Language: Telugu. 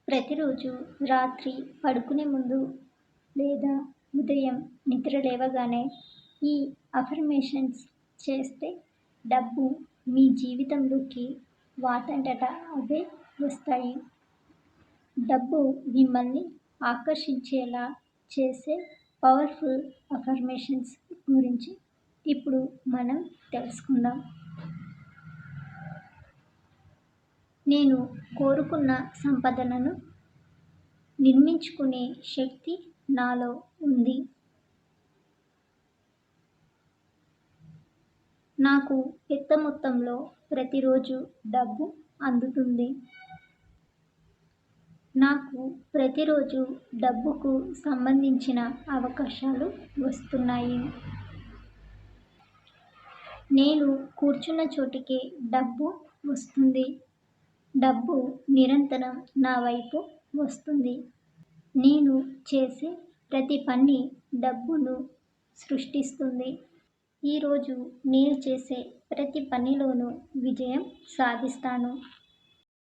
ప్రతిరోజు రాత్రి పడుకునే ముందు లేదా ఉదయం నిద్ర లేవగానే ఈ అఫర్మేషన్స్ చేస్తే డబ్బు మీ జీవితంలోకి వాటంతట అవే వస్తాయి. డబ్బు మిమ్మల్ని ఆకర్షించేలా చేసే పవర్ఫుల్ అఫర్మేషన్స్ గురించి ఇప్పుడు మనం తెలుసుకుందాం. నేను కోరుకున్న సంపదను నిర్మించుకునే శక్తి నాలో ఉంది. నాకు పెద్ద మొత్తంలో ప్రతిరోజు డబ్బు అందుతుంది. నాకు ప్రతిరోజు డబ్బుకు సంబంధించిన అవకాశాలు వస్తున్నాయి. నేను కూర్చున్న చోటికే డబ్బు వస్తుంది. డబ్బు నిరంతరం నా వైపు వస్తుంది. నేను చేసే ప్రతి పని డబ్బును సృష్టిస్తుంది. ఈరోజు నేను చేసే ప్రతి పనిలోనూ విజయం సాధిస్తాను.